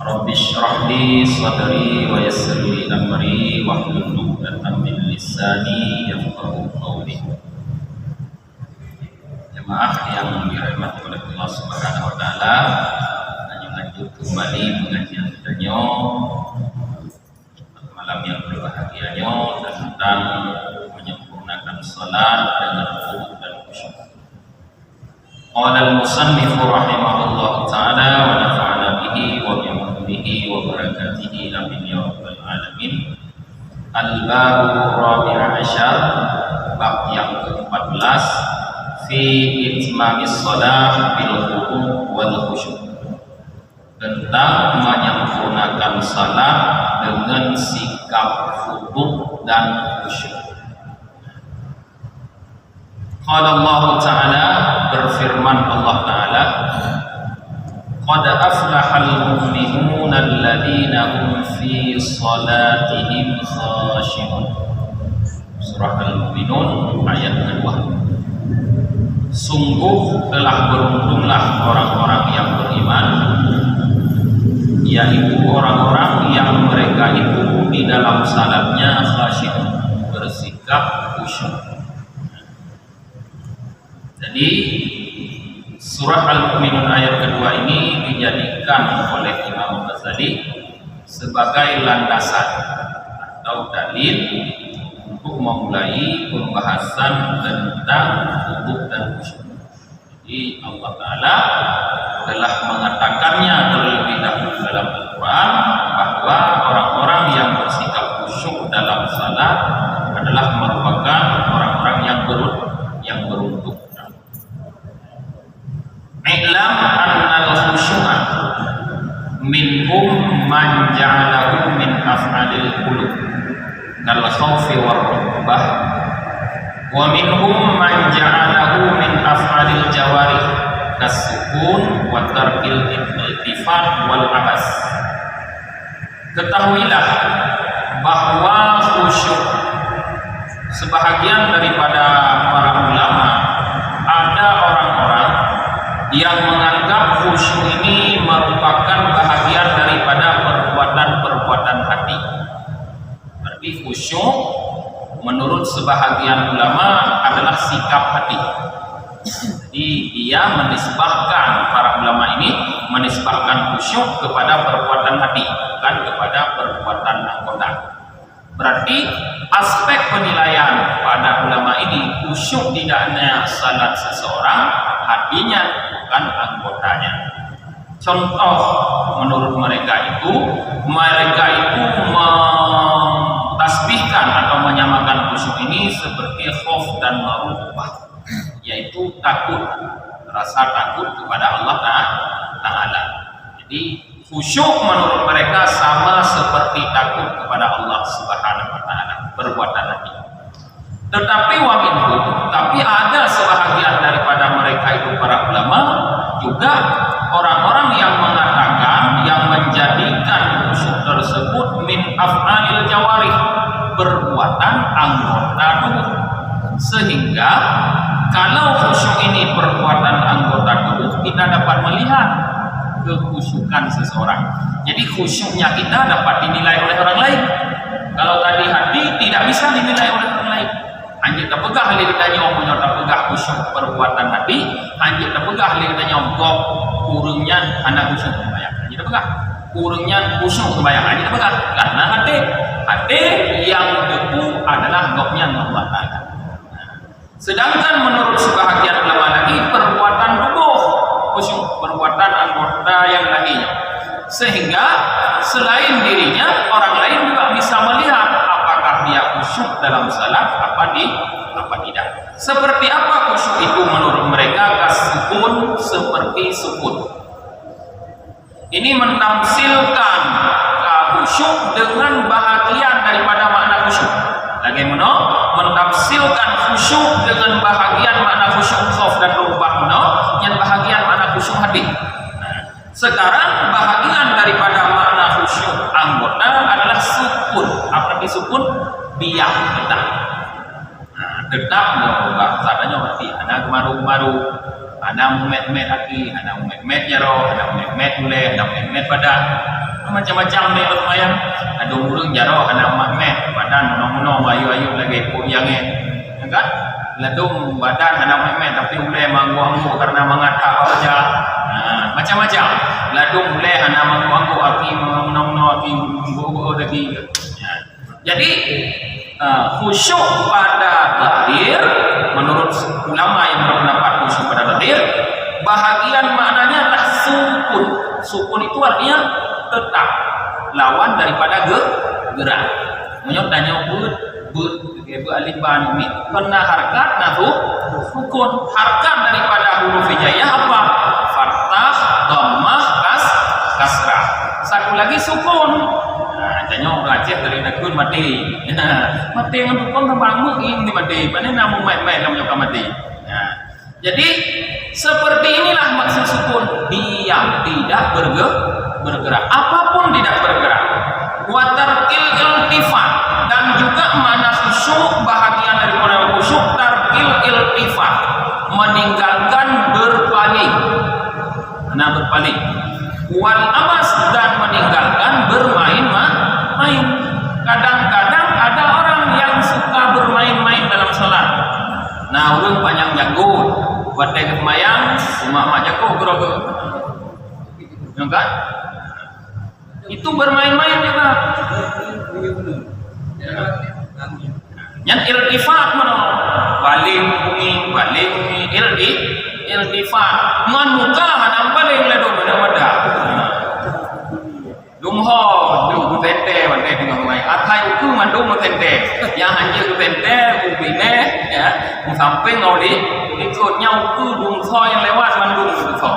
Rabbi shrah li sadri wa yassir li amri wahlul 'uqdatam min lisani yafqahu qawli. Jemaah yang dirahmati oleh Allah Subhanahu wa taala, lanjut kembali pengajian kita malam yang berbahagianya tentang menyempurnakan salat dengan khusyuk dan khusyuk. Qala al-musannif rahimahullah taala wa nafa'ana bihi wa bihi wa barakatihi amin ya rabbal alamin. Al-babu rabi'a asyar, bab yang ke-14 fi itmamis shalah bil khudu' wal khusyuk, tentang menyempurnakan salat dengan sikap khudu' dan khusyuk. Qala Allah Ta'ala, berfirman Allah Ta'ala, qad aflahal mu'minuna alladhina hum fi salatihim khashi'un. Surah Al-Mu'minun ayat kedua. Sungguh telah beruntunglah orang-orang yang beriman, yaitu orang-orang yang mereka itu di dalam salatnya khasyid, bersikap khusyuk. Jadi surah Al-Mu'minun ayat kedua ini dijadikan oleh Imam Ghazali sebagai landasan atau dalil untuk memulai pembahasan tentang khudu' dan khusyuk. Jadi Allah Ta'ala telah mengatakannya terlebih dahulu dalam Al-Quran bahwa orang-orang yang bersikap khusyuk dalam salat adalah merupakan orang-orang yang beruntung. I'lam annal khusyu'a minhum man ja'alahu min af'alil qulub kal khawfi war raghbah, wa minhum man ja'alahu min af'alil jawarih kas-sukun wa tarkil iltifat wal abas. Ketahuilah bahwa khusyuk sebahagian daripada para ulama, ada orang-orang yang menganggap khusyuk ini merupakan bahagian daripada perbuatan-perbuatan hati. Berarti khusyuk menurut sebahagian ulama adalah sikap hati. Jadi dia menisbahkan, para ulama ini menisbahkan khusyuk kepada perbuatan hati, bukan kepada perbuatan anggota. Berarti aspek penilaian pada ulama ini, khusyuk tidaknya salat seseorang hatinya, bukan anggotanya. Contoh menurut mereka itu mentasbihkan atau menyamakan khusyuk ini seperti khauf dan raghbah, yaitu takut, rasa takut kepada Allah Ta'ala. Jadi khusyuk menurut mereka sama seperti takut kepada Allah Subhanahu wa Ta'ala, perbuatan hati. Tetapi tapi ada sebahagian daripada mereka itu para ulama juga orang-orang yang mengatakan, yang menjadikan khusyuk tersebut min af'alil jawarih, perbuatan anggota tubuh. Sehingga kalau khusyuk ini perbuatan anggota tubuh, kita dapat melihat kekhusyukan seseorang. Jadi khusyuknya kita dapat dinilai oleh orang lain. Kalau tadi hati tidak bisa dinilai oleh orang lain. Anjir terpegah hal ditanya omongnya terpegah khusyuk perbuatan hati, anjir terpegah hal ditanya omong kurungnya anak khusyuk sembahyang. Anjir terpegah kurungnya khusyuk sembahyang, anjir terpegah karena hati yang teguh adalah goknya Allah Ta'ala. Sedangkan menurut sebahagian ulama lagi, perbuatan tubuh khusyuk, perbuatan anggota yang lainnya, sehingga selain dirinya orang lain juga bisa melihat apakah dia khusyuk dalam salat apa tidak. Seperti apa khusyuk itu menurut mereka? Kas-sukun, seperti sukun. Ini mentamsilkan khusyuk dengan bahagian daripada makna khusyuk. Bagaimana? Mentamsilkan khusyuk dengan bahagian makna khusyuk khauf dan raghbah, yang bahagian makna khusyuk hati. Sekarang bahagian daripada makna khusyuk anggota adalah sukun. Apa arti sukun? Diam, tetap. Tetap berubah. Katanya berarti anak maru-maru, anak met-met lagi, anak met-met jaro, anak met-met mulai, anak met-met badan. macam-macam ni lumayan. Ada urang jaro anak magnet badan mono-mono ayu-ayu lagi puyangnya. Kan? Ladung badan anak magnet tapi ulai manggu-anggu karena mengata aja. Macam-macam. Ladung ulai anak manggu-anggu aki mono-mono aki go lagi. Jadi khusyuk pada zahir menurut ulama yang berpendapat khusyuk pada zahir bahagian maknanya adalah sukun. Sukun itu artinya tetap, lawan daripada gerak. Menyok tanya alif ba nun mim. Kena harkat nahu sukun. Harkat daripada huruf hijaiyah apa? Fathah, dhammah, kasrah. Satu lagi sukun. Tanya orang Aceh dari nakun mati. Mati dengan tukang bangun ini mati. Mana namu mai-mai dalam nyokap mati. Jadi seperti inilah maksud sukun, diam, tidak bergerak, apapun tidak bergerak. Wa tarkil iltifat, dan juga mana khusyuk bahagian daripada khusyuk tarkil iltifat, meninggalkan berpaling. Nah, berpaling. Wal abas, dan meninggalkan bermain-main. Kadang-kadang ada orang yang suka bermain-main dalam salat. Nah, orang panjang jago, buat kemayang, mak jago gerogo. Kan? Itu bermain-main juga. Yang iltifat mana? Baling bumi, iltifat. Ngan muka hanam baling ledo mana-mana. Lumho, du tente, wante dengan mai. Atai uku mandu tente. Yang hanya tente, ubine, ya. Samping ngoli, ikutnya uku dumso yang lewat mandung dumso.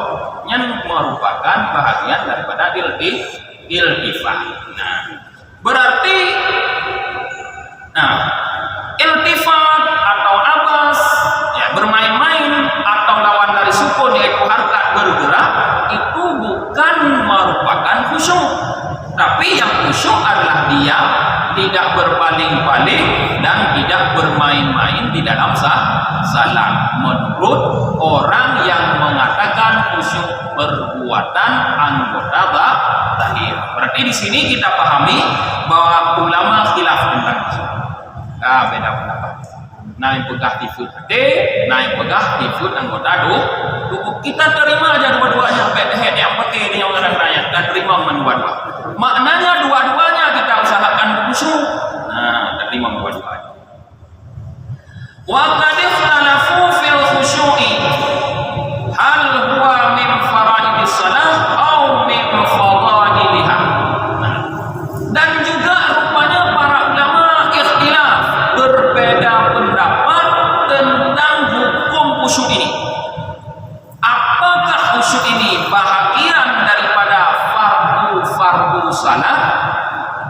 Yang merupakan bahagian daripada iltifat. Nah, berarti iltifat atau abas, ya, bermain-main atau lawan dari sukun yaitu harkat bergerak, itu bukan merupakan khusyuk. Tapi yang khusyuk adalah dia tidak berpaling-paling dan tidak bermain-main di dalam salat. Menurut orang yang mengatakan khusyuk perbuatan anggota zahir. Berarti di sini kita pahami bahwa ulama khilaf tentang khusyuk. Beda pendapat. Nah, yang pegah tifut hati, nah yang pegah tifut anggota tubuh. Kita terima aja dua-duanya. Bedhead yang penting yang orang raya dan terima dua-dua. Maknanya dua-duanya kita usahakan khusyuk. Nah, terima dua-duanya. Wa qad ikhtalafu fil khusyu'i hal huwa min faraidis salah aw min fadailiha. Dan juga rupanya para ulama ikhtilaf, berbeda pendapat tentang hukum khusyuk ini. Apakah khusyuk ini bahagian daripada fardu salat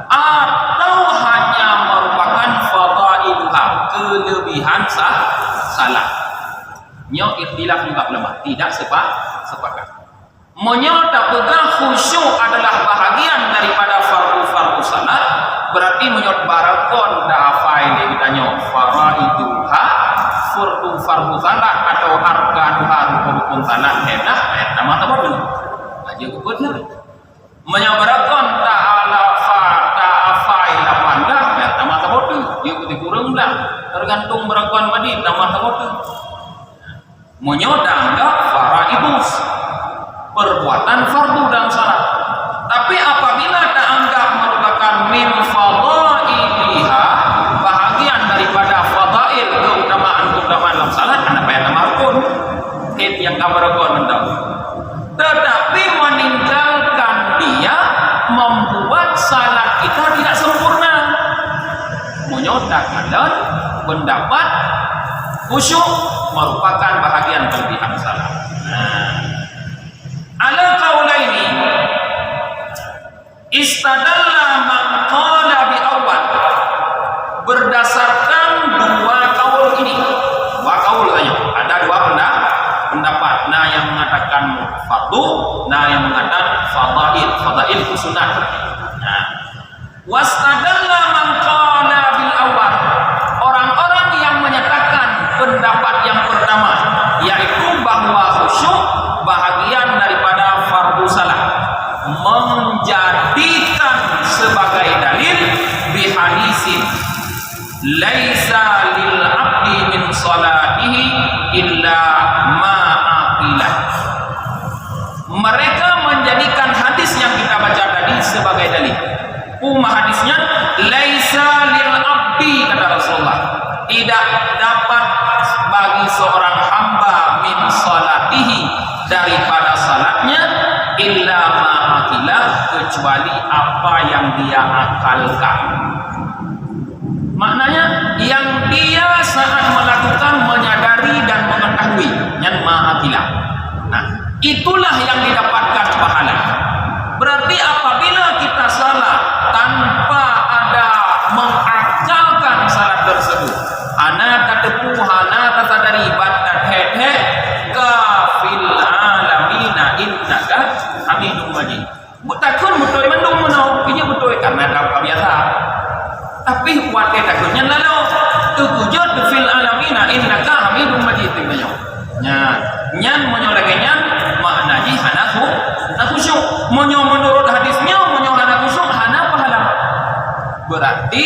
atau hanya merupakan fadailuha, kelebihan salat? Nyo ikhtilaf juga ulama, tidak sepakat. Menyo tak pegang khusyuk adalah bahagian daripada fardu salat, berarti menyo barakon da hafai ni kita nyo faraiduha, fardu salat atau arkanuha, rukun salat hendak nama apa dulu aja benar. Menyabarakon ta'afai lapanda nama tabotu dia kuti kurang lah tergantung berakon madi nama tabotu menyodang faraidus perbuatan fardu dalam salat. Tapi apabila tak anggap merupakan min fadailiha, bahagian daripada fadail, keutamaan dalam salat, apa yang nama rukun yang kabarakon mendak, tetapi meninggalkan dia membuat salat kita tidak sempurna. Menyodang dan pendapat khusyuk merupakan bahagian kelebihan salat. Ala qaulaini istadalla man qala bi awal, berdasarkan dua kaul ini. Dua kaul ada dua pendapat. Nah, yang mengatakan fardu, nah yang mengatakan fadail itu sunat. Nah, wastadalla man qala bil awal, orang-orang yang menyatakan pendapat yang pertama, yaitu bahwa khusyuk bahagian daripada fardu salat, menjadi illa ma'aqilah. Mereka menjadikan hadis yang kita baca tadi sebagai dalil. Hadisnya laisa lil abdi, kata Rasulullah, tidak dapat bagi seorang hamba min salatihi, daripada salatnya, illa ma'aqilah, kecuali apa yang dia akalkan. Maknanya yang dia saat melakukan menyadari dan mengetahui, yang ma'aqilah. Nah, itulah yang didapatkan pahala. Berarti apabila kita salat tanpa ada mengakalkan salat tersebut, ana tatepu hana tasadari bandat he kafil alamina innaka hamidum majid. Butakun betul mendung menau, ini betul karena ada biasa. Tapi wate takutnya lalu tukujud fil alamina innaka hamidum majid tinyo. Nyan menyolagenya maknanya hanaku khusyuk. Menurut hadisnya hana khusyuk hana pahala. Berarti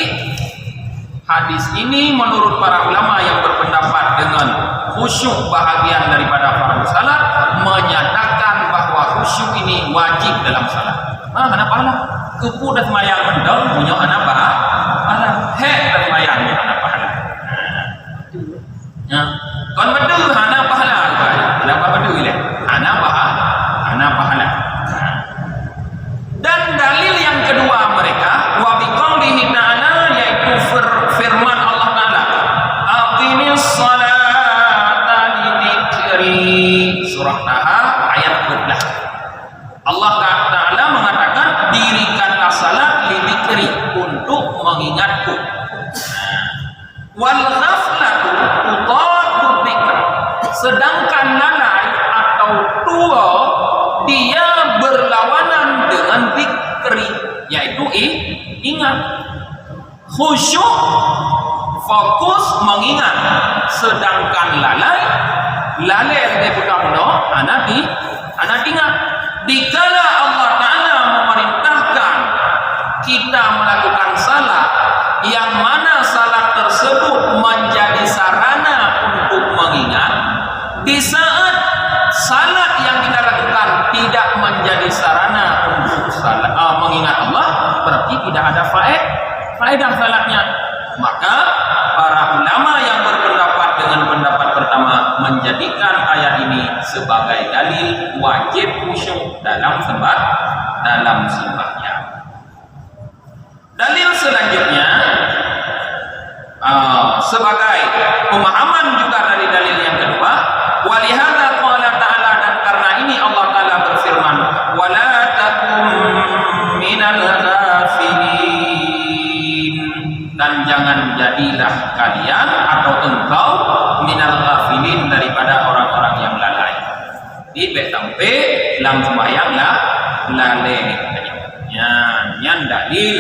hadis ini menurut para ulama yang berpendapat dengan khusyuk bahagian daripada para salat, menyatakan bahwa khusyuk ini wajib dalam salat. Hana pahala. Kepu dan semayang mendong punya hana pahala. Dan semayang hana pahala. Kon betul hana pahala. Kenapa betul ini? Hana pahala. Dan dalil yang kedua mereka wa biqaulihi ta'ala, yaitu firman Allah Ta'ala, aqimis salata lidzikri, surah Taha ayat 12. Allah Ta'ala mengatakan, dirikanlah salat lidzikri, untuk mengingatku. Wal ghaflatu tutadu dzikr, sedangkan lalai atau tua dia berlawanan dengan zikri, yaitu ingat. Khusyuk fokus mengingat, sedangkan lalai dia bukan anak ingat. Dikala Allah Ta'ala memerintahkan kita melakukan salat, yang mana salat tersebut menjadi sarana untuk mengingat, di saat salat yang kita lakukan tidak menjadi sarana untuk mengingat Allah, berarti tidak ada faedah salatnya. Maka para ulama yang berpendapat dengan pendapat pertama menjadikan ayat ini sebagai dalil wajib khusyuk dalam sembahyang. Dalil selanjutnya sebagai pemahaman juga dari dalil yang kedua, walihada qala ta'ala, dan karena ini Allah Ta'ala berfirman, wala takum minal ghafilin, dan jangan jadilah kalian atau engkau minal ghafilin, daripada orang-orang yang lalai. Di betampe lam sembahyang lalai. Yang dalil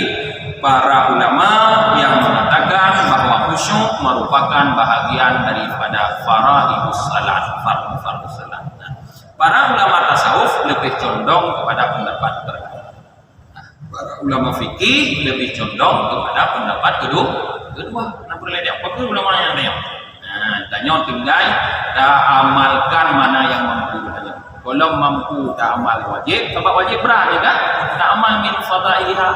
para ulama yang mengatakan bahwa khusyuk merupakan bahagian daripada faraidus salat, fardu salat. Para ulama tasawuf lebih condong kepada pendapat pertama. Para ulama fikih lebih condong kepada pendapat kedua. Nah, boleh dia apa ulama yang lain? Tanya tinggal dah amalkan mana yang mampu tanya. Kalau mampu tak amal wajib, sebab wajib berat juga. Tak amal min fadailha.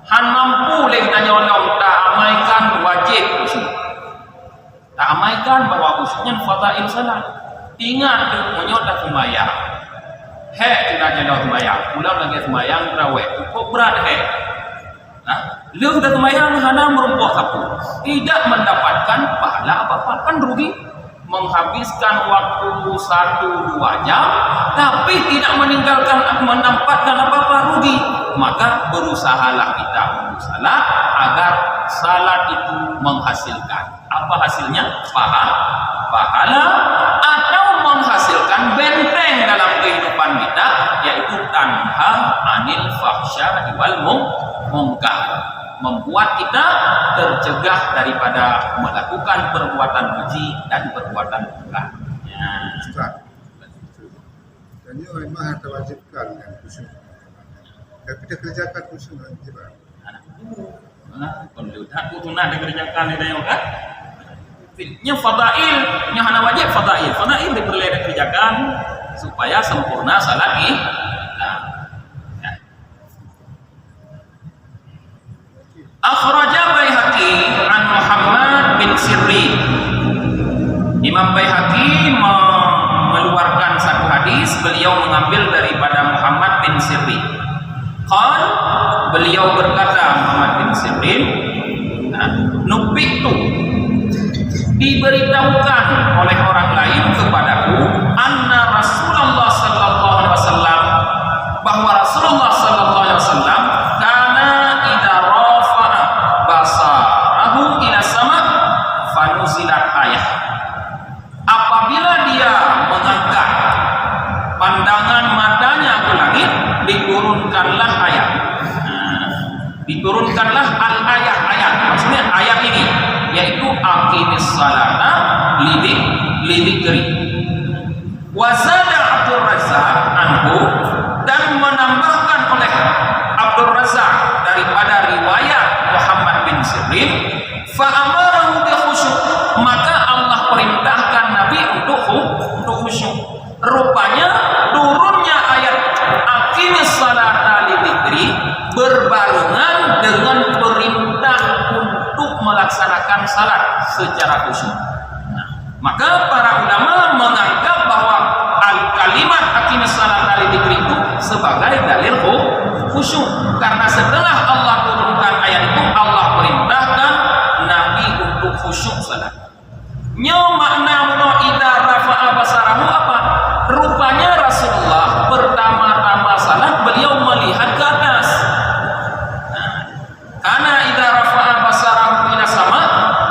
Han mampu lagi tanya orang tak amaikan wajib khusyuk. Tak amaikan bahwa khusyuknya fadail salat. Ingat tu punya tak sembahyang. Kita jangan sembahyang. Pulang lagi sembahyang terawih. Cukup berat lu dah sembahyang hana merumpuk sapu. Tidak mendapatkan pahala apa-apa, kan rugi. Menghabiskan waktu 1-2 jam tapi tidak mendapatkan apa-apa, rugi. Maka berusahalah kita untuk salat agar salat itu menghasilkan apa hasilnya? Pahala, atau menghasilkan benteng dalam kehidupan kita, yaitu tanha anil fahsya wal munkar, membuat kita tercegah daripada melakukan perbuatan keji dan perbuatan munkar. Ustaz, jadi memang harus wajibkan kan khusyuk. Dan kita kerjakan khusyuk nanti Pak. Kalau tak tu tunah dikerjakan dia kan? Nya fadail, nya hana wajib fadail. Fadail diperlu dikerjakan supaya sempurna salat kita. Ya. Akhraja Baihaqi an Muhammad bin Sirri. Imam Baihaqi mengeluarkan satu hadis, beliau mengambil daripada Muhammad bin Sirri. Beliau berkata, Muhammad bin Sirri, nubitu, diberitahukan oleh orang lain kepadaku, anna Rasulullah sallallahu alaihi wasallam, bahwa Rasulullah sallallahu alaihi wasallam kana idza rafa'a basarahu ila sama fanuzilat ayah. Apabila dia mengangkat pandangan matanya ke langit, diturunkanlah ayat. Diturunkanlah ayat-ayat. Maksudnya ayat ini yaitu aqimis salata lidzikri. Wa zada Abdul Razzaq anhu, dan menambahkan oleh Abdul Razzaq daripada riwayat Muhammad bin Sirin, fa amarahu bi khusyuk, maka Allah perintahkan Nabi untuk khusyuk. Rupanya turunnya ayat aqimis salata lidzikri berbarengan dengan perintah untuk melaksanakan salat secara khusyuk. Maka para ulama menganggap bahwa kalimat aqimis salata lidzikri itu sebagai dalil khusyuk, karena setelah Allah turunkan ayat itu, Allah perintahkan Nabi untuk khusyuk salat. Makna idza rafa'a basarahu apa? Rupanya Rasulullah pertama-tama salat beliau melihat ke atas. Karena idza rafa'a basarahu ila sama,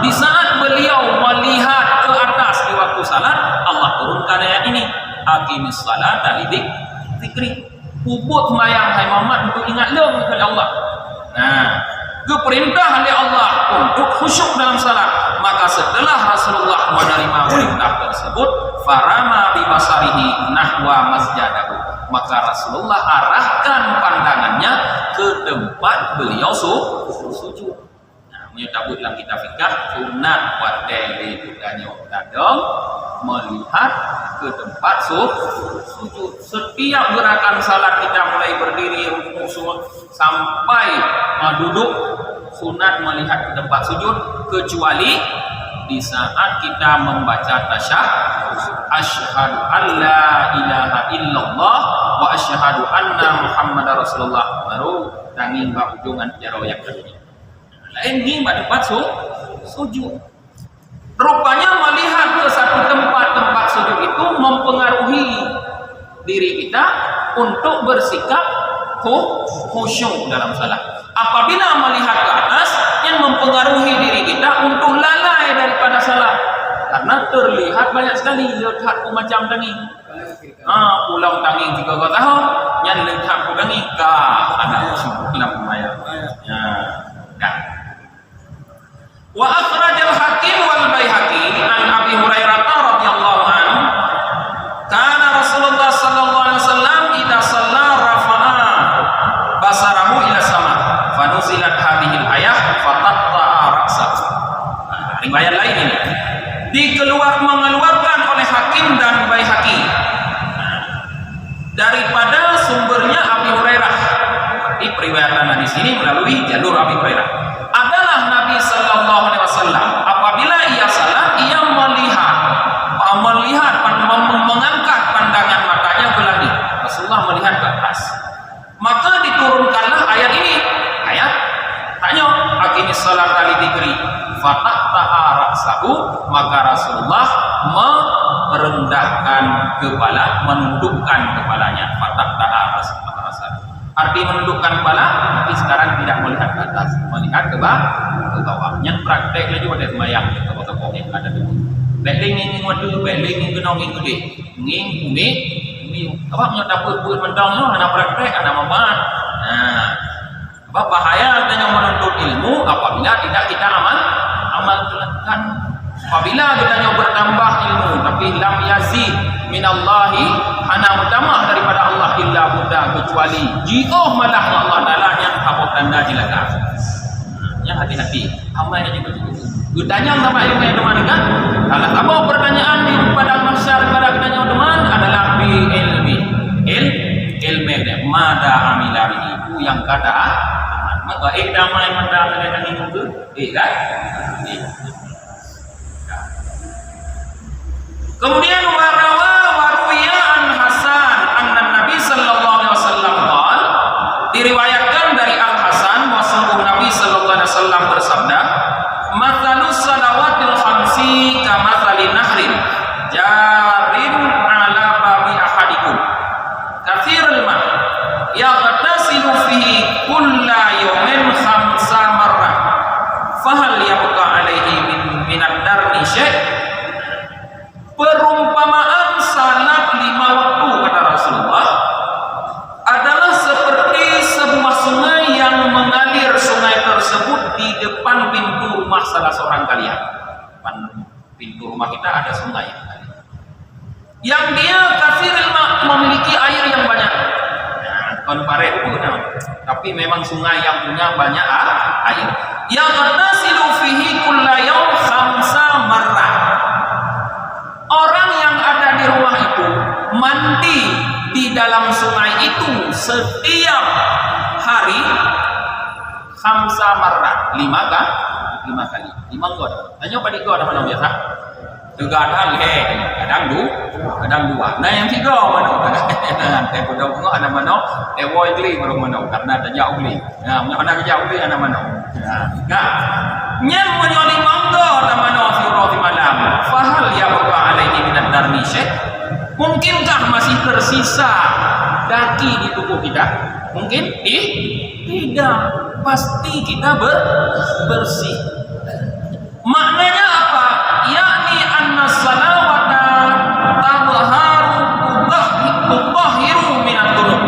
di saat beliau melihat ke atas di waktu salat, Allah turunkan ayat ini, aqimis salata lidzikri. Ubud sembahyang hai Muhammad untuk ingat lo kepada Allah. Keperintah oleh Allah untuk khusyuk dalam salat. Maka setelah Rasulullah menerima perintah tersebut, farama bi basarihi nahwa masjadahu, maka Rasulullah arahkan pandangannya ke tempat beliau sujud. Menyebut dalam kitab fikih sunat wadai budanya tadong melihat ke tempat sujud. Setiap gerakan salat kita mulai berdiri, rukuk, sampai duduk, sunat melihat ke tempat sujud, kecuali di saat kita membaca tasyahud, asyhadu alla ilaha illallah wa asyhadu anna muhammadar rasulullah, baru tanging ba ujungan jaro yang kedua. Lain ni pada tempat sujud. Rupanya melihat ke satu tempat sujud itu mempengaruhi diri kita untuk bersikap khusyuk dalam salat. Apabila melihat ke atas, yang mempengaruhi diri kita untuk lalai daripada salat, karena terlihat banyak sekali lihat macam tadi. Pulang tanging 3 tahun, yang lihat tanging ada khusyuk dalam sembahyang. Wa akhrajal Hakim wal Baihaqi an Abi Hurairah radhiyallahu anhu, kana Rasulullah sallallahu alaihi wasallam idza shalla rafa'a basarahu ila sama fanuzilat hadhihi al-ayah faqatta'a ra'sahu. Riwayat lain ini mengeluarkan oleh Hakim dan Baihaqi daripada sumbernya Abi Hurairah. Berarti periwayatan di sini melalui jalur Abi Hurairah. Adalah Nabi sallallahu alaihi wasallam apabila ia salat, ia melihat mengangkat pandangan matanya ke langit. Rasulullah melihat ke atas. Maka diturunkanlah ayat ini. Ayat tanya aqimis salata lidzikri fataqta'a ra'sahu, maka Rasulullah merendahkan kepala, menundukkan kepalanya. Fataqta'a ra'sahu. Arti menundukkan kepala, tapi sekarang tidak melihat ke atas, melihat ke bawah. Yang praktek lagi pada sembahyang ke tokoh yang ada di sini. Beling ingin wadu, beling ingin genong ingin gede, ingin umi. Apa menyatakan buat mendangnya, anak praktek, anak membuat. Apa bahaya kita menuntut ilmu apabila tidak kita amal jalankan. Apabila kita bertambah ilmu, tapi lam yazid minallahi, hana utama daripada Allah illa buddha, kecuali jika malah Allah Ta'ala yang habuk tanda jilakan. Yang hati-hati amalnya juga begitu. Ditanya sama ilmu yang teman kan? Kalau kamu pertanyaan di padang mahsyar pada ditanya teman adalah bi ilmi. Ilmu mada amila itu yang kata maka damai mada dengan itu kan? Kemudian waruya an Hasan anna Nabi sallallahu alaihi wasallam qala, diriwayatkan dari Al Hasan bahwa sungguh Nabi sallallahu alaihi wasallam bersabda, "Matsalus salawatil khamsi kamatsali nahrin jarin ala babi ahadikum katsirul ma yaghtasilu fihi kulla yawmin khamsa marrah fahal yabqa alaihi minad darni syai'." Perumpamaan salat 5 waktu kata Rasulullah adalah seperti sebuah sungai yang mengalir. Sungai tersebut di depan pintu rumah salah seorang kalian. Depan pintu rumah kita ada sungai yang dia kasiril memiliki air yang banyak. Konparet itu tapi memang sungai yang punya banyak air. Yang tasilu fihi kulla yaum khamsa marrah. Orang yang ada di rumah itu mandi di dalam sungai itu setiap hari khamsa marrah, 5 kali. 5 god. Tanya pada god ada mana biasa? 3 kali, kadang 2. Nah yang 3 mana? Nah, teh bodong ada mana? Teh boy gli baru mana? Karena ada jauh gli. Nah, mana jauh gli ada mana? Nah, nyam menyoli mangga ada mana fi malam. Fahal ya baqa alaihi minad darni syai'. Mungkinkah masih tersisa daki di tubuh kita? Mungkin? Tidak. Pasti kita bersih. Maknanya apa? Yakni anna salawata tadhaharu tutahhiru minad dhunub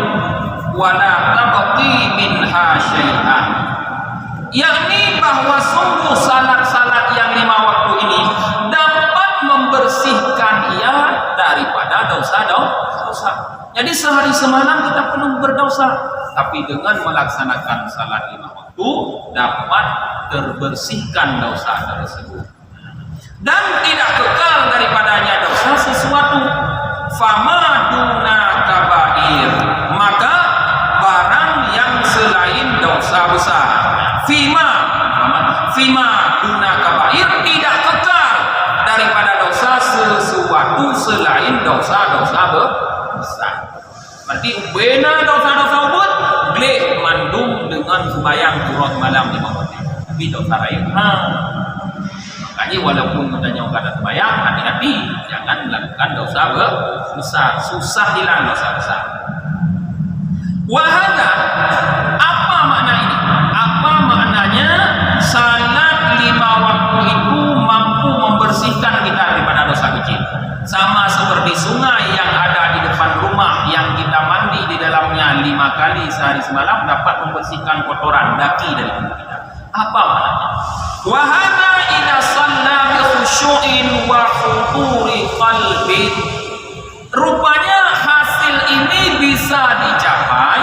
wa la tabqi minha syai'an. Yakni bahwa sungguh salat-salat yang 5 waktu ini dapat membersihkan ia daripada dosa-dosa. Jadi sehari semalam kita penuh berdosa, tapi dengan melaksanakan salat 5 waktu dapat terbersihkan dosa tersebut. Dan tidak kekal daripadanya dosa sesuatu. Fama duna kabair, maka barang yang selain dosa besar. Fima duna kabair, tidak kekal daripada dosa sesuatu selain dosa-dosa besar. Berarti bena dosa-dosa ubud boleh mandum dengan sembahyang turut malam 5 waktu. Tapi dosa lain makanya walaupun katanya ada sembahyang, hati-hati jangan melakukan dosa besar. Susah hilang dosa besar. Wahada, apa makna ini? Apa maknanya salat 5 waktu itu mampu membersihkan kita daripada dosa kecil? Sama seperti sungai yang ada di depan rumah yang kita mandi di dalamnya 5 kali sehari semalam dapat membersihkan kotoran daki dari tubuh kita. Apa maknanya? Wahada idza shalla bi khusyu'in wa khuduri qalbin. Rupanya hasil ini bisa dicapai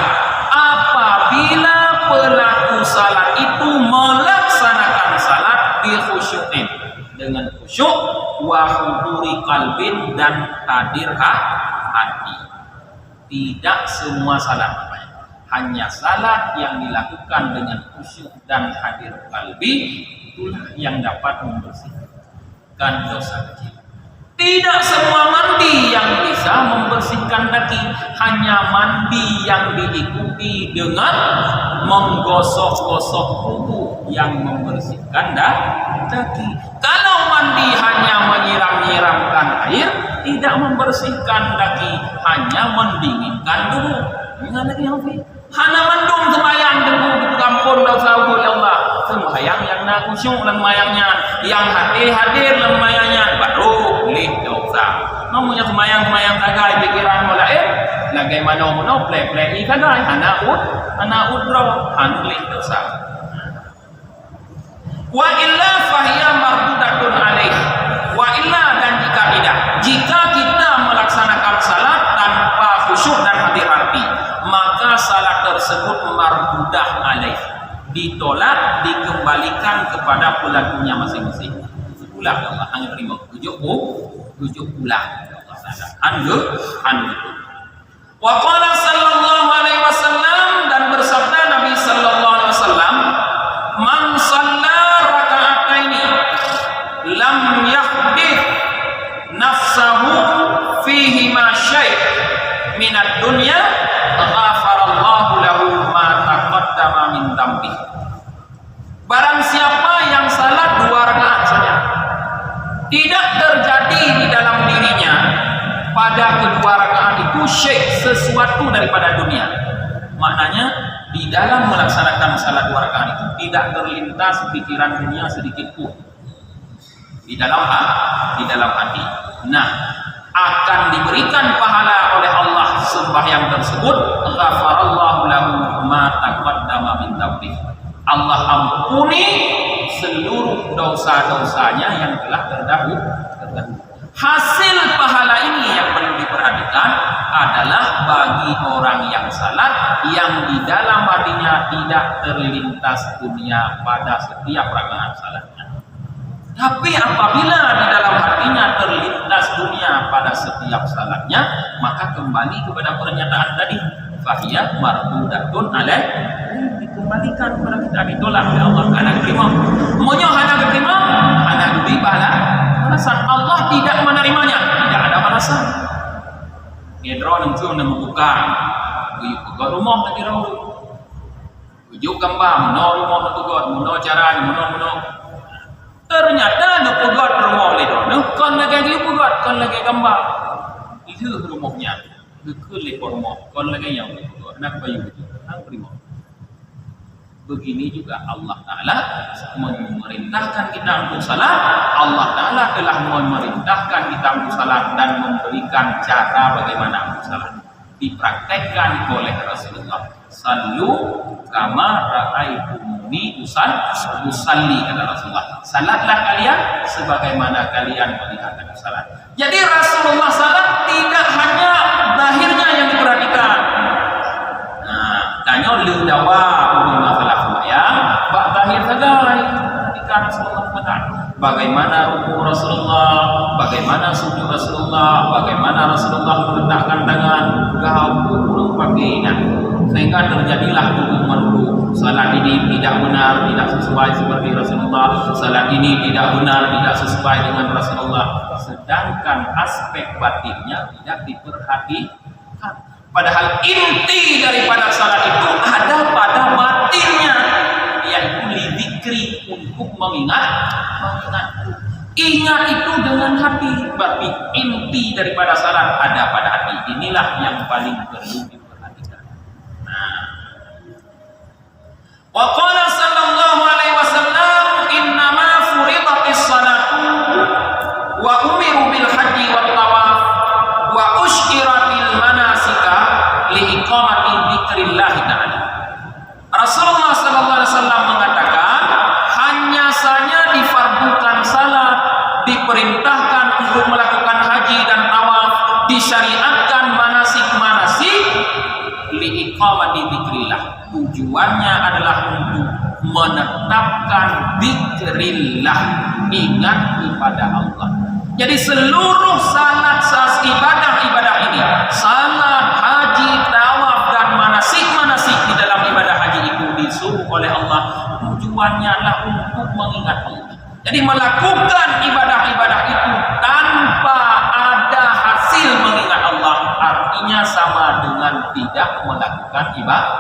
apabila pelaku salat itu melaksanakan salat bi khusyu'in, dengan khusyuk, wa huduri qalbin, dan hadir hati. Tidak semua salat, hanya salat yang dilakukan dengan khusyuk dan hadir qalbi itulah yang dapat membersihkan dosa kecil. Tidak semua mandi yang bisa membersihkan daki, hanya mandi yang diikuti dengan menggosok-gosok tubuh yang membersihkan daki. Kalau mandi hanya menyiram-nyiramkan air, tidak membersihkan daki, hanya mendinginkan tubuh. Ingat lagi Hafiz, hana mandung sembahyang tunggu kampun dosa ya Allah. Sembahyang yang nak khusyuk lembayangnya, yang hati hadir lembayangnya baru boleh dosa. Namanya sembahyang sagai pikiran mulair, bagaimana play sagai anak udro boleh dosa. Wa illa fahiya mardudatun alaih. Wa illa, dan jika tidak, jika kita melaksanakan salat tanpa khusyuk dan hati-hati, maka salat tersebut mardudah alaih, ditolak, dikembalikan kepada pelakunya masing-masing. Ulah Allah hang terima tujuh ulah Allah Taala anu wa qala sallallahu alaihi wasallam, dan bersabda Nabi sallallahu alaihi wasallam, man shalla raka'ataini lam yahdith nafsahu fihi ma syai' minad dunya ghafarallahu lahu ma taqaddama min dambi. Barang siapa yang salat 2 rakaat saja, tidak terjadi di dalam dirinya pada kedua rakaat itu syai' sesuatu daripada dunia. Maknanya di dalam melaksanakan salat 2 rakaat itu tidak terlintas pikiran dunia sedikit pun di dalam hati. Nah, akan diberikan pahala oleh Allah sembahyang tersebut. Ghafarallahu lahu ma taqaddama min dzambi. Allah ampuni seluruh dosa-dosanya yang telah terdahulu. Hasil pahala ini yang perlu diperhatikan adalah bagi orang yang salat yang di dalam hatinya tidak terlintas dunia pada setiap rakaat salatnya. Tapi apabila di dalam hatinya terlintas dunia pada setiap salatnya, maka kembali kepada pernyataan tadi, fahiyah mardudatun alaih, dikembalikan kepada kita, ditolak oleh Allah. Anak terima, maunya anak terima, anak diberi pahala. Balasan Allah tidak menerimanya, tidak ada balasan. Ngedro nunggu membuka, buka rumah tadi rawu, ujuk gambar, meno rumah tugot, meno cara, meno. Ternyata nak pugat rumah oleh dia, kan lagi pugat, kan lagi gambar. Itu rumahnya, dekul lekor rumah, kan lagi yang pugat, nak bayu itu, hang terima. Begini juga Allah Ta'ala memerintahkan kita untuk salat. Allah Ta'ala telah memerintahkan kita untuk salat dan memberikan cara bagaimana untuk salat. Dipraktekkan oleh Rasulullah. Sallu kama ra'aitumuni usalli, kata Rasulullah. Salatlah kalian sebagaimana kalian melihat aku salat. Jadi Rasulullah salat tidak hanya zahirnya yang diperhatikan. Nah, tanya lu dawa masalah sembahyang, bak zahir saja diperhatikan Rasulullah SWT. Bagaimana rukuk Rasulullah, bagaimana sujud Rasulullah, bagaimana Rasulullah meletakkan tangan, gabung pakainya, sehingga terjadilah duduk menunduk. Salat ini tidak benar, tidak sesuai seperti Rasulullah. Salat ini tidak benar, tidak sesuai dengan Rasulullah. Sedangkan aspek batinnya tidak diperhatikan. Padahal inti daripada salat itu ada pada batinnya, yaitu lidzikri, untuk mengingatku. Ingat itu dengan hati, berarti inti daripada salat ada pada hati. Inilah yang paling perlu diperhatikan. Nah, wa qala sallallahu alaihi wasallam, innama furidatis salatu wa umiru bil haji wat tawaf wa ushiratil manasika li iqamati dzikrillah ta'ala. Rasulullah sallallahu alaihi wasallam mengatakan, hanya saja difardukan salat, diperintahkan untuk melakukan haji dan tawaf, disyariatkan manasik-manasik li iqamati dzikrillah. Tujuannya adalah untuk menetapkan dzikrillah, ingat kepada Allah. Jadi seluruh salat, ibadah-ibadah ini, salat, haji, tawaf dan manasik-manasik di dalam ibadah haji itu disuruh oleh Allah, tujuannya adalah untuk mengingat Allah. Jadi melakukan ibadah-ibadah itu tanpa ada hasil mengingat Allah, artinya sama dengan tidak melakukan ibadah.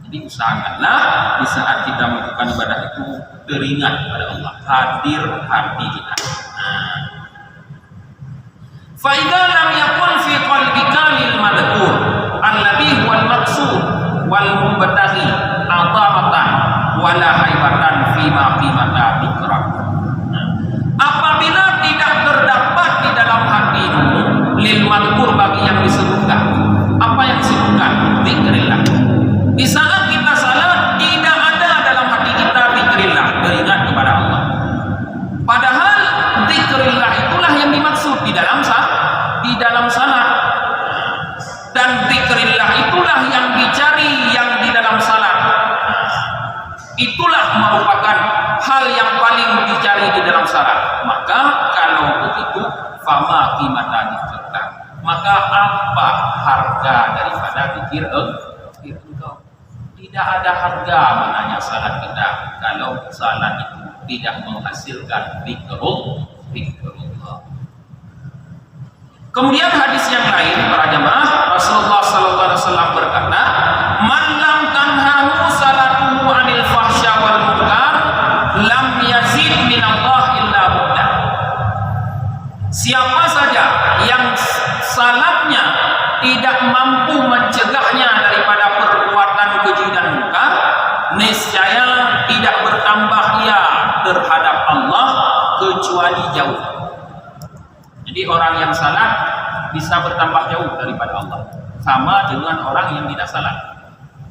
Jadi usahakanlah di saat kita melakukan ibadah itu teringat pada Allah, hadir hati kita. Fa idza lam yakun fi qalbika lil madhkur alladhi huwal maqsud wal mubtaghi atamatan wala haibatan fi ma qimata ikram. Apabila tidak terdapat di dalam hatimu lil madhkur, bagi yang disebutkan. Apa yang disebutkan? Dzikrillah. Di saat kita salat tidak ada dalam hati kita dzikrillah, teringat kepada Allah. Padahal dzikrillah itulah yang dimaksud di dalam salat. Dan dzikrillah itulah yang dicari yang di dalam salat. Itulah merupakan Maka kalau begitu fama qimatani dzikr. Maka apa harga daripada zikir engkau? Tidak ada harga mananya salat kita kalau salat itu tidak menghasilkan zikrullah. Kemudian hadis yang lain para jamaah, Rasulullah sallallahu alaihi wasallam berkata, "Man lam tanhahu salatuhu 'anil fahsya wal munkar, lam yazid minallah illa bu'da." Siapa saja yang salatnya tidak mampu mencegahnya daripada perbuatan keji dan munkar, niscaya tidak bertambah ia terhadap Allah kecuali jauh. Jadi orang yang salat bisa bertambah jauh daripada Allah, sama dengan orang yang tidak salat.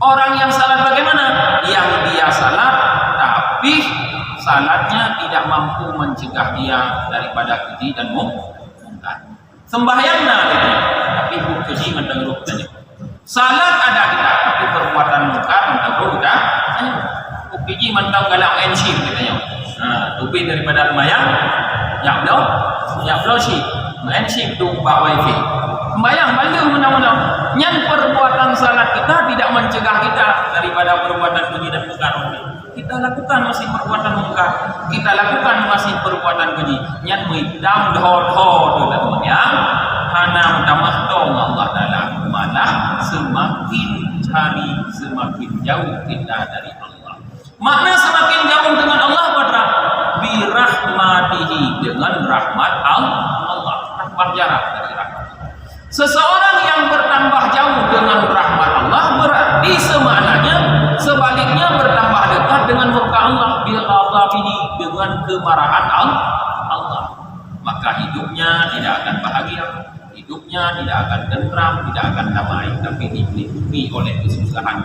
Orang yang salat bagaimana? Yang dia salat tapi salatnya tidak mampu mencegah dia daripada keji dan munkar. Sembahyangna gitu, tapi keji mendengar tanya. Salat ada kita, tapi perbuatan munkar mendengar kita. Keji mentang galak enship katanya. Tupi daripada mayang, ya belum sih, enship tu bak wifi. Sembahyang balik menang-menang. Yang perbuatan salat kita tidak mencegah kita daripada perbuatan keji dan munkar. Kita lakukan masih perbuatan munkar, kita lakukan masih perbuatan keji. Yang mengidam doh-doh tu teman yang hana mentamah dong Allah Taala, malah semakin cari semakin jauh kita dari Allah. Makna semakin jauh dengan Allah pada birahmatihi, dengan rahmat Allah, rahmat jarak dari rahmat. Seseorang yang bertambah jauh dengan rahmat Allah berarti semaknanya sebaliknya bertambah dekat dengan murka Allah, bi'adhabihi, dengan kemarahan Allah. Maka hidupnya tidak akan bahagia, hidupnya tidak akan tentram, tidak akan damai, tapi diliputi oleh kesusahan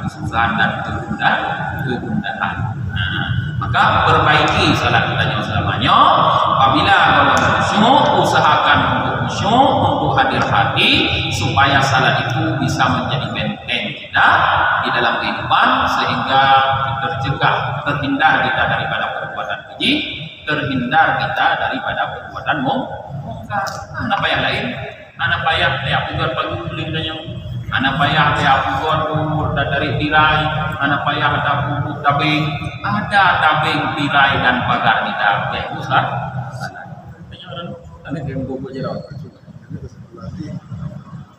dan kegundahan. Maka perbaiki salat kita selamanya. Apabila kalau khusyuk, usahakan untuk khusyuk, untuk hadir hati, supaya salat itu bisa menjadi benteng kita di dalam kehidupan, sehingga terhindar kita daripada perbuatan keji, terhindar kita daripada perbuatan munkar. Apa yang lain? Anak payah dia pugar pagi tanya. Anak payah dia pugar dari tirai. Anak payah ada pupuk tabing. Ada tabing, tirai dan pagar kita. Ya usah. Tanya orang. Ada yang bobo jerawat. Ini berarti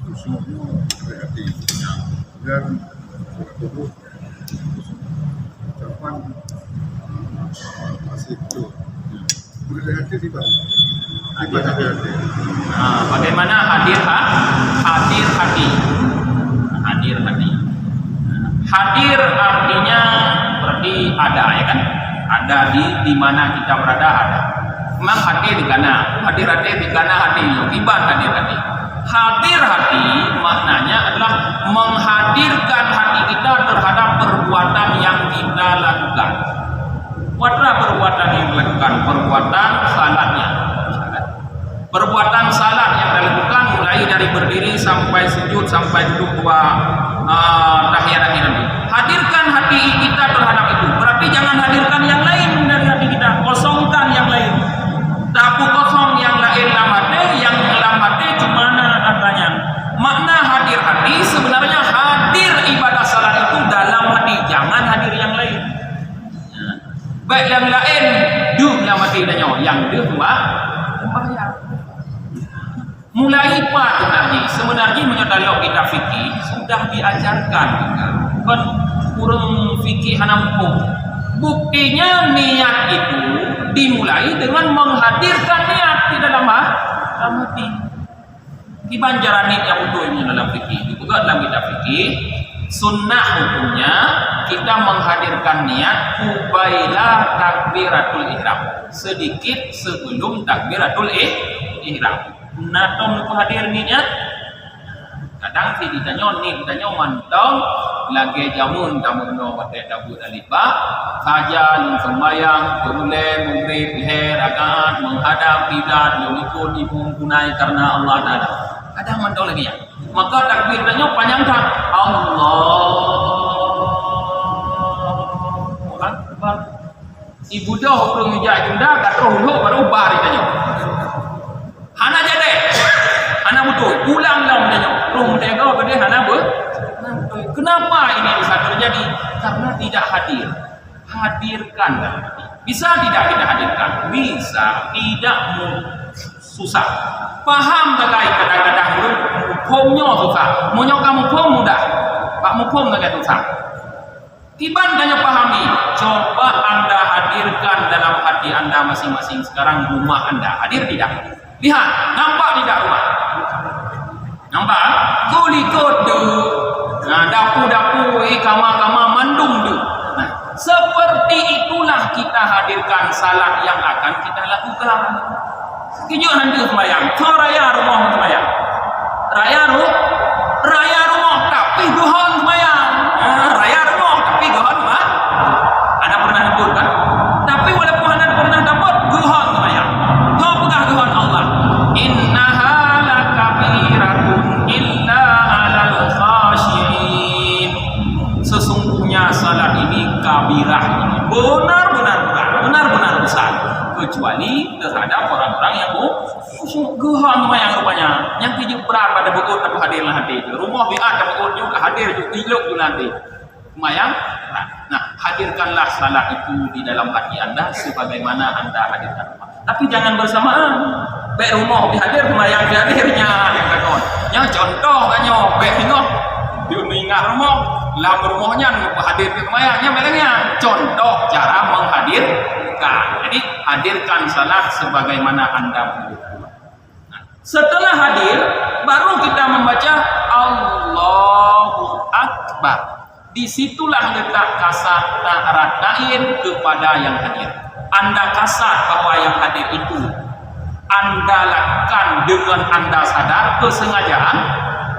usulnya berarti dan tubuh kapan masih itu berarti di mana? Bagaimana hadir hati? Hadir artinya berarti ada, ya kan? Ada di mana kita berada ada. Memang hadir di kana, hadir di kana hati, akibat hadir hati. Hadir hati maknanya adalah menghadirkan hati kita terhadap perbuatan yang kita lakukan. Watra perbuatan yang dilakukan, perbuatan salatnya. Perbuatan salat yang dilakukan mulai dari berdiri sampai sujud sampai duduk dua tahiyat akhir. Hadirkan hati kita terhadap itu. Berarti jangan hadirkan yang lain dari hati kita. Kosongkan yang lain. Tapu kosong yang lain lamate, yang lamate cuma adanya. Makna hadir hati sebenarnya hadir ibadah salat itu dalam hati. Jangan hadir yang lain. Baik yang lain duh lamate danyo, yang duh membayar. Mulai Pak sebenarnya menyadari kita fikih sudah diajarkan kan kurang fikih hanampuh. Buktinya niat itu dimulai dengan menghadirkan niat di dalam hati. Kibanjaran niat yang utuh ini dalam fikih itu juga dalam kita fikih sunnah hukumnya kita menghadirkan niat kubaila takbiratul ihram, sedikit sebelum takbiratul ihram. Natom itu hadir niat. Kadang si ditanya mantong lagi jamun no wate dabut alifah saja lung sembayang berulai maghrib leher rakaat menghadap kiblat ikut dipunai karena Allah Taala. Kadang mantong lagi ya. Maka takbir tanya panjangkan Allahu Akbar. Ibu dah urung hujak junda kat roh lu baru bar ditanya. Hana jadi. Hana betul. Ulang lah ditanya. Roh menjaga ke dia hana betul. Kenapa ini bisa terjadi? Karena tidak hadir. Hadirkan dalam hati. Bisa tidak kita hadirkan? Bisa. Tidak susah. Paham tak kai kadang-kadang mumpungnya susah. Monyo kamu pun mudah. Pak mumpung tak susah. Tiban tanya pahami. Coba anda hadirkan dalam hati anda masing-masing sekarang rumah anda. Hadir tidak? Lihat. Nampak tidak rumah? Nampak? Kulikut tu. Nah, dapu-dapu, kamar-kamar mandung tu. Nah, seperti itulah kita hadirkan salat yang akan kita lakukan. Kijau hantu semayang. Kau raya rumah semayang. Raya rumah tapi gohon semayang. Raya rumah tapi gohon mah. Anda pernah dapur kan? Tapi walaupun anda pernah dapat gohon semayang. Kau pegang gohon Allah. Innaha lakabiratun illa alal khashiin. Sesungguhnya salat ini kabirah. Benar-benar besar. Kecuali terhadap orang-orang yang gohon semayang rupanya. Yang tujuh berat pada begut tapi hadirlah hati. Rumah biat tapi begut juga hadir juga ilok juga nanti. Semayang. Nah, hadirkanlah salat itu di dalam hati anda sebagaimana anda hadirkan rumah. Tapi jangan bersamaan. Baik rumah hadir semayang hadirnya yang takon. Yang contoh kanyo baik tengok. Dia mengingat rumah, lam rumahnya hadir ke semayangnya belengnya. Contoh cara menghadirkan. Jadi hadirkan salat sebagaimana anda hadirkan. Nah, setelah hadir, baru kita membaca Allahu Akbar. Disitulah letak kasat ratain kepada yang hadir. Anda kasat bahwa yang hadir itu anda lakukan dengan anda sadar kesengajaan.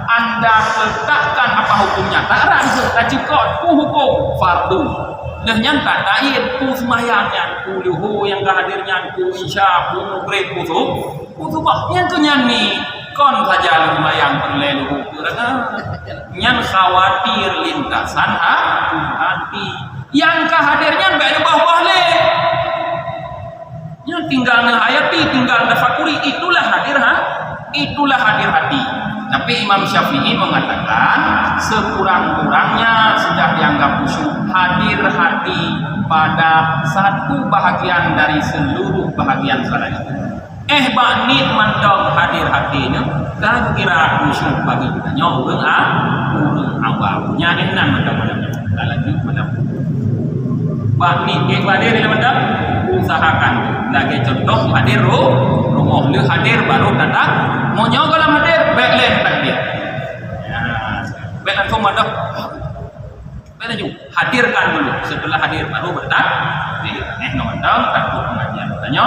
Anda letakkan apa hukumnya? Tak ada cukup hukum fardu. Dengan tak lain ku semayangnya, ku luhu yang hadirnya, ku isya, ku maghrib, ku subuh. Yang tu nyanyi kon saja lumayang berleluhu kerana yang khawatir lintasan hati. Yang kehadirnya baik bawah le. Yang tinggal ngehayati, tinggal nafakuri, itulah hadir itulah hadir hati. Tapi Imam Syafi'i mengatakan sekurang-kurangnya sudah dianggap khusyuk hadir hati pada satu bahagian dari seluruh bahagian salat itu. Baknit mandong hadir hatinya kan kira khusyuk bagi kita urang awam nyadenan mandang-mandang lagi mandang. Baknit hadir dalam mandang usahakan lagi contoh hadir rumah lu hadir baru datang mau nyoba dalam hadir backland takdir ya back langsung mandap baik hadirkan dulu setelah hadir baru bertakbir mandang takut pengajian tanya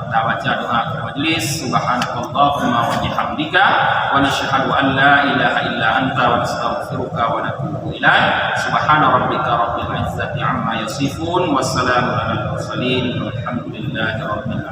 kita baca doa ke majlis subhanakallahumma wa bihamdika wa nashhadu an la ilaha illa anta wa nastaghfiruka wa natubu ilaik subhana rabbika rabbil izzati amma yasifun wassalamu alal mursalin walhamdulillahi rabbil